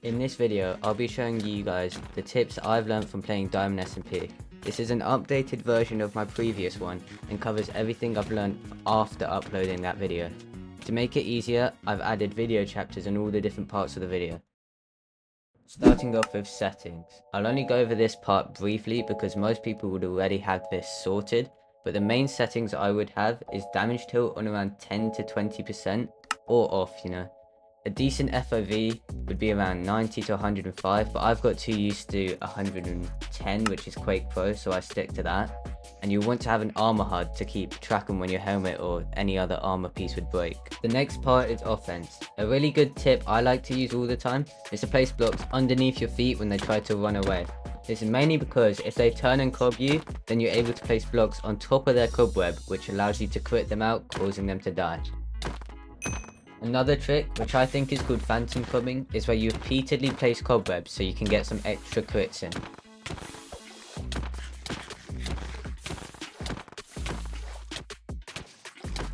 In this video, I'll be showing you guys the tips I've learned from playing Diamond SMP. This is an updated version of my previous one and covers everything I've learned after uploading that video. To make it easier, I've added video chapters in all the different parts of the video. Starting off with settings. I'll only go over this part briefly because most people would already have this sorted, but the main settings I would have is damage tilt on around 10 to 20% or off, A decent FOV would be around 90 to 105, but I've got too used to 110, which is Quake Pro, so I stick to that. And you'll want to have an armor HUD to keep track on when your helmet or any other armor piece would break. The next part is offense. A really good tip I like to use all the time is to place blocks underneath your feet when they try to run away. This is mainly because if they turn and cob you, then you're able to place blocks on top of their cobweb, which allows you to crit them out, causing them to die. Another trick, which I think is called phantom cobbing, is where you repeatedly place cobwebs so you can get some extra crits in.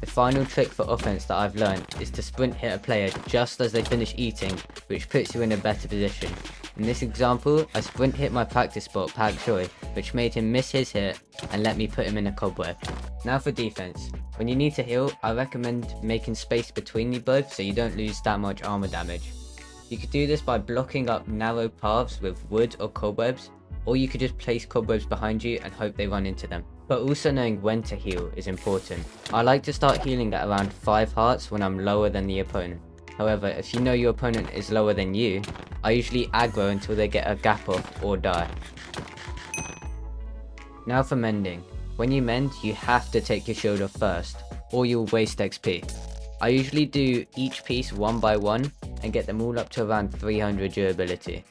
The final trick for offense that I've learned is to sprint hit a player just as they finish eating, which puts you in a better position. In this example, I sprint hit my practice spot Pak Choi, which made him miss his hit and let me put him in a cobweb. Now for defense. When you need to heal, I recommend making space between you both so you don't lose that much armor damage. You could do this by blocking up narrow paths with wood or cobwebs, or you could just place cobwebs behind you and hope they run into them. But also knowing when to heal is important. I like to start healing at around 5 hearts when I'm lower than the opponent. However, if you know your opponent is lower than you, I usually aggro until they get a gap off or die. Now for mending. When you mend, you have to take your shield off first, or you'll waste XP. I usually do each piece one by one and get them all up to around 300 durability.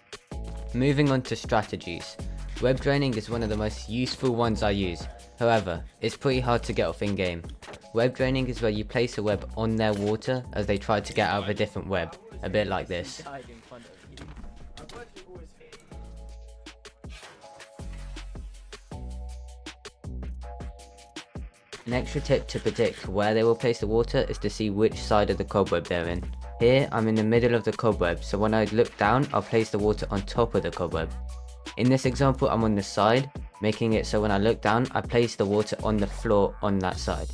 Moving on to strategies. Web draining is one of the most useful ones I use. However, it's pretty hard to get off in game. Web draining is where you place a web on their water as they try to get out of a different web, a bit like this. An extra tip to predict where they will place the water is to see which side of the cobweb they're in. Here, I'm in the middle of the cobweb, so when I look down, I'll place the water on top of the cobweb. In this example, I'm on the side, making it so when I look down, I place the water on the floor on that side.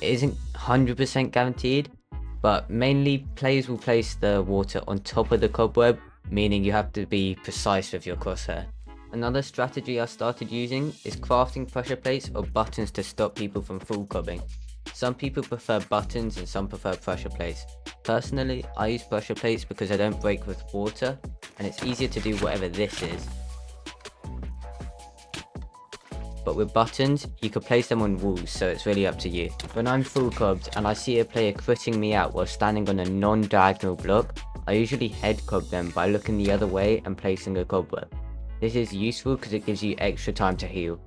It isn't 100% guaranteed, but mainly players will place the water on top of the cobweb, meaning you have to be precise with your crosshair. Another strategy I started using is crafting pressure plates or buttons to stop people from full cobbing. Some people prefer buttons and some prefer pressure plates. Personally, I use pressure plates because they don't break with water and it's easier to do whatever this is. But with buttons, you can place them on walls, so it's really up to you. When I'm full cobbed and I see a player critting me out while standing on a non-diagonal block, I usually head cob them by looking the other way and placing a cobweb. This is useful because it gives you extra time to heal.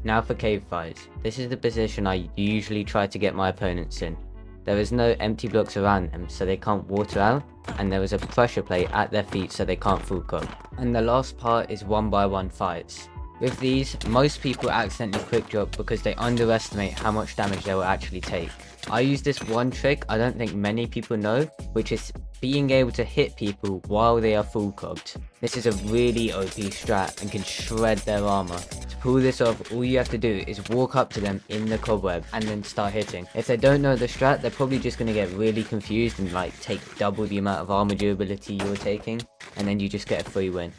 Now for cave fights. This is the position I usually try to get my opponents in. There is no empty blocks around them so they can't water out, and there is a pressure plate at their feet so they can't full cob. And the last part is 1-by-1 fights. With these, most people accidentally quick drop because they underestimate how much damage they will actually take. I use this one trick I don't think many people know, which is being able to hit people while they are full cobbed. This is a really OP strat and can shred their armor. To pull this off, all you have to do is walk up to them in the cobweb and then start hitting. If they don't know the strat, they're probably just going to get really confused and take double the amount of armor durability you're taking, and then you just get a free win.